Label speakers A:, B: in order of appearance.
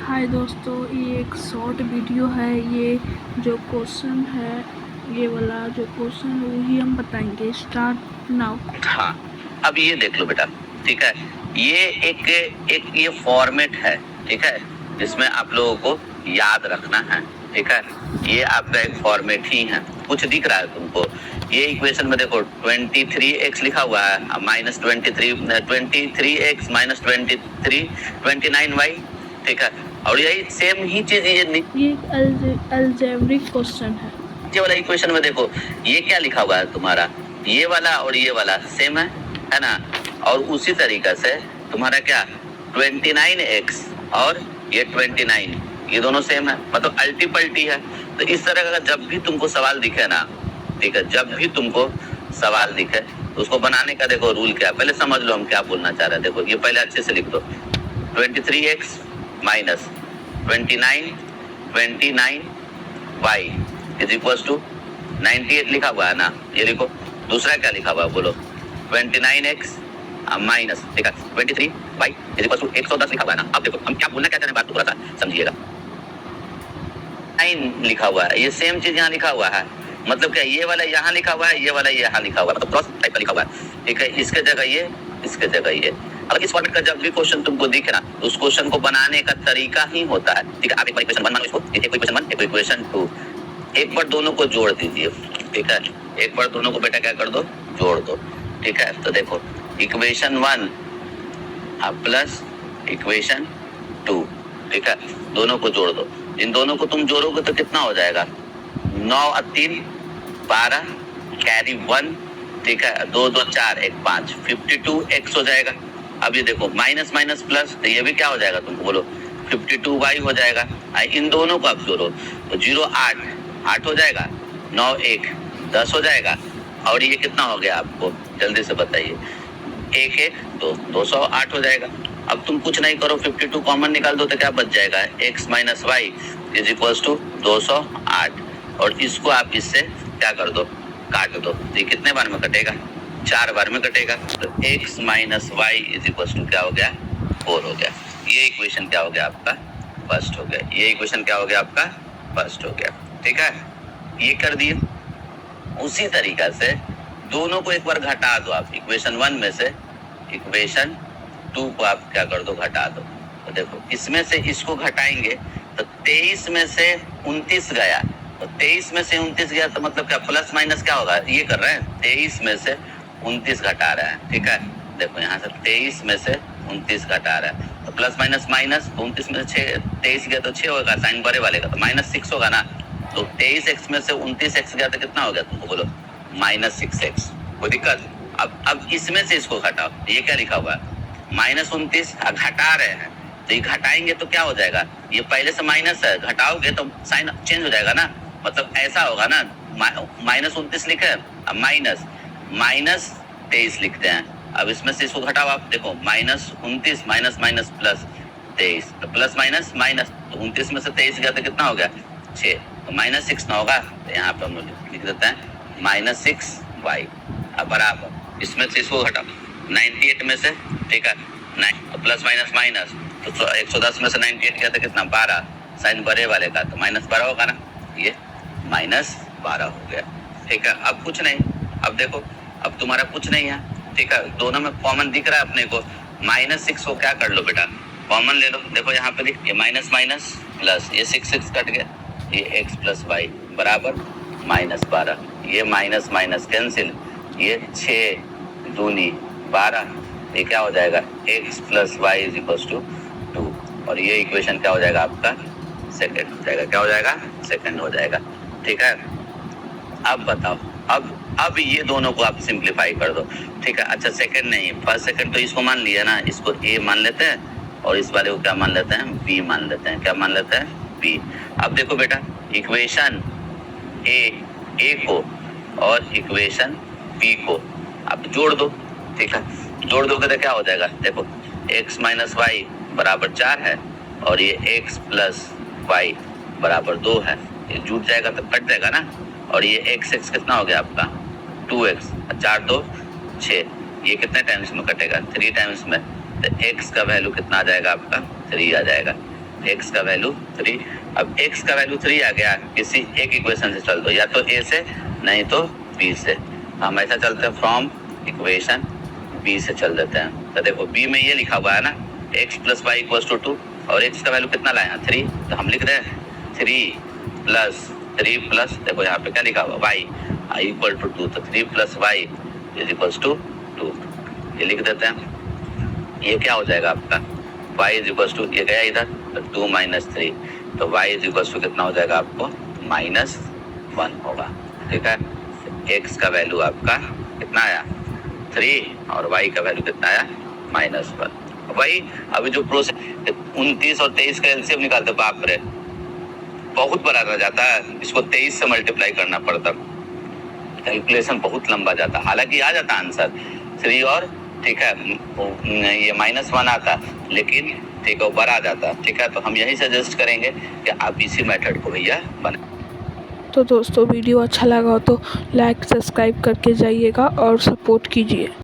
A: हाय दोस्तों, ये एक शॉर्ट वीडियो है। ये जो क्वेश्चन है, ये वाला जो क्वेश्चन है वही हम बताएंगे। Start now.
B: हाँ, अब ये देख लो बेटा, ठीक है। ये एक ये फॉर्मेट है, ठीक है, जिसमें आप लोगों को याद रखना है, ठीक है। ये आपका एक फॉर्मेट ही है। कुछ दिख रहा है तुमको? ये इक्वेशन में देखो 23x लिखा हुआ है, माइनस 23x माइनस 29y, ठीक है। और यही सेम ही चीज
A: ये अलजेब्रिक क्वेश्चन है।
B: ये वाला इक्वेशन में देखो, ये क्या लिखा हुआ है तुम्हारा, ये वाला और ये वाला सेम है ना। और उसी तरीका से तुम्हारा क्या 29x और ये 29, ये दोनों सेम है, मतलब अल्टी पल्टी है। तो इस तरह का जब भी तुमको सवाल दिखे ना, ठीक है, जब भी तुमको सवाल दिखे तो उसको बनाने का देखो रूल क्या है, पहले समझ लो हम क्या बोलना चाह रहे हैं। देखो ये पहले अच्छे से लिख दो, 23x minus 29y is equal to 98 लिखा हुआ है ना, ये लिखो। दूसरा क्या लिखा हुआ है बोलो, 29x माइनस, ठीक है, 23y इज इक्वल टू 110 लिखा हुआ है ना। अब देखो हम क्या बोलना क्या चाह रहे हैं, बात को थोड़ा सा समझिएगा। 9 लिखा हुआ है, ये सेम चीज यहाँ लिखा हुआ है, मतलब क्या ये वाला यहाँ लिखा हुआ है, ये वाला यहाँ लिखा हुआ है, मतलब क्रॉस टाइप का लिखा हुआ है, ठीक है। इसके जगह ये, इसके जगह ये। अगर इस फॉर्मेट का जब भी क्वेश्चन तुमको दिखे ना, तो उस क्वेश्चन को बनाने का तरीका ही होता है, ठीक है। आप एक बार इक्वेशन 1 मानो इसको, एक इक्वेशन 1, एक इक्वेशन 2, एक बार दोनों को जोड़ दीजिए, ठीक है। एक बार दोनों को बेटा क्या कर दो, जोड़ दो, ठीक है। तो देखो इक्वेशन 1 प्लस इक्वेशन 2, ठीक है, दोनों को जोड़ दो। इन दोनों को तुम जोड़ोगे तो कितना हो जाएगा, 9 और 3 12, कैरी 1, ठीक है, 2 2 4 1 5, 52x हो जाएगा। अब ये देखो माइनस माइनस प्लस, तो ये भी क्या हो जाएगा तुमको बोलो, 52y हो जाएगा। इन दोनों को आप जोड़ो तो 0 8 हो जाएगा, 9 1 10 हो जाएगा। और ये कितना हो गया आपको जल्दी से बताइए, 1 1 2 208 हो जाएगा। अब तुम कुछ नहीं करो, 52 कॉमन निकाल दो तो क्या बच जाएगा, x minus y is equal to 208। और इसको आप इससे क्या कर दो, काट दो। तो ये कितने बार में कटेगा, 4 बार में कटेगा। तो x minus y is equal to क्या हो गया, 4 हो गया। ये इक्वेशन क्या हो गया आपका, फर्स्ट हो गया। ये इक्वेशन क्या हो गया आपका, फर्स्ट हो गया, ठीक है। ये कर दिए। उसी तरीका से दोनों को एक बार घटा दो आप, इक्वेशन 1 में से इक्वेशन 2 को आप क्या कर दो, घटा दो। तो देखो इसमें से इसको घटाएंगे तो 23 में से 29 गया, तो 23 में से 29 गया तो मतलब क्या प्लस माइनस क्या होगा, ये कर रहे हैं 23 में से 29 घटा रहे हैं, ठीक है। देखो यहाँ से 23 में से 29 घटा रहा है, तो प्लस माइनस माइनस, 29 में से 23 गया तो 6 होगा, साइन बड़े वाले का, तो माइनस 6 होगा ना। तो 23x में से 29x गया तो कितना हो गया तुमको बोलो, माइनस 6x। कोई दिक्कत? अब इसमें से इसको घटाओ, ये क्या लिखा हुआ है, माइनस 29 घटा रहे हैं, तो ये घटाएंगे तो क्या हो जाएगा, ये पहले से माइनस है, घटाओगे तो साइन चेंज हो जाएगा ना, मतलब ऐसा होगा ना, माइनस 29 लिखे, अब माइनस माइनस 23 लिखते हैं। अब इसमें से इसको घटाओ आप, देखो माइनस 29 माइनस माइनस प्लस 23, तो प्लस माइनस माइनस, तो 29 में से 23 गया तो कितना हो गया, 6, तो माइनस 6 ना होगा, तो यहाँ पे हम लोग लिख देते हैं माइनस 6y। अब बराबर इसमें से इसको घटाओ, 98 में से, ठीक है, 9 तो प्लस माइनस माइनस, तो 110 में से 98 गया तो कितना, 12, साइन बड़े वाले का, तो माइनस 12 होगा ना, ये माइनस 12 हो गया, ठीक है। अब कुछ नहीं, अब देखो अब तुम्हारा कुछ नहीं है, ठीक है, दोनों में कॉमन दिख रहा है अपने को। माइनस 6 को क्या कर लो बेटा, कॉमन ले लो। देखो यहाँ पे ये माइनस माइनस प्लस, ये 6 कट गया, ये x प्लस वाई बराबर माइनस 12, ये माइनस माइनस कैंसिल, ये 6 दूनी 12, ये क्या हो जाएगा, x plus y is equal to 2। और ये इक्वेशन क्या हो जाएगा आपका, सेकंड हो जाएगा। क्या हो जाएगा, सेकंड हो जाएगा, ठीक है। अब बताओ, अब ये दोनों को आप सिंप्लीफाई कर दो, ठीक है। अच्छा सेकंड नहीं, फर्स्ट सेकंड तो इसको मान लिया ना, इसको a मान लेते हैं और इस वाले को क्या मान लेते हैं, b मान लेते हैं। क्या मान लेते हैं, b। अब देखो बेटा इक्वेशन a को और इक्वेशन b को आप जोड़ दो, ठीक है। जोड़ दोगे तो क्या हो जाएगा, देखो x माइनस वाई बराबर 4 है और ये x प्लस वाई बराबर 2 है, ये जुट जाएगा तो कट जाएगा ना। और ये x कितना हो गया आपका, 2x, 4 2 6, ये कितने टाइम्स में कटेगा, 3 टाइम्स में, तो x का वैल्यू कितना आ जाएगा आपका, 3 आ जाएगा, x का वैल्यू 3। अब x का वैल्यू 3 आ गया, किसी एक इक्वेशन से चल दो, या तो a से नहीं तो b से। हम ऐसा चलते हैं फ्रॉम इक्वेशन b से चल देते हैं। तो देखो b में ये लिखा हुआ है ना x plus y equals to 2, और x का वैल्यू कितना लाए हैं 3, तो हम लिख रहे हैं 3 प्लस देखो यहाँ पे क्या लिखा हुआ y इक्वल टू 2, तो 3 plus y is equals to 2, ये लिख देते हैं। ये क्या हो जाएगा आपका y इज इक्वल्स टू, ये गया इधर तो 2 माइनस 3, तो y इज इक्वल्स टू कितना हो जाएगा आपको -1 होगा। ठीक है, x का वैल्यू आपका कितना आया 3 और y का वैल्यू कितना आया -1। वही अभी जो प्रोसेस 29 और 23 का एलसीएम निकालते, बाप रे बहुत बड़ा रह जाता है, इसको 23 से मल्टीप्लाई करना पड़ता, कैलकुलेशन बहुत लंबा जाता। हालांकि आ जाता आंसर 3 और ठीक है ये -1 आता, लेकिन ठीक है वो बड़ा जाता। ठीक है, तो हम यही सजेस्ट करेंगे कि आप इसी मेथड को भैया बनाएं।
A: तो दोस्तों वीडियो अच्छा लगा हो तो लाइक सब्सक्राइब करके जाइएगा और सपोर्ट कीजिए।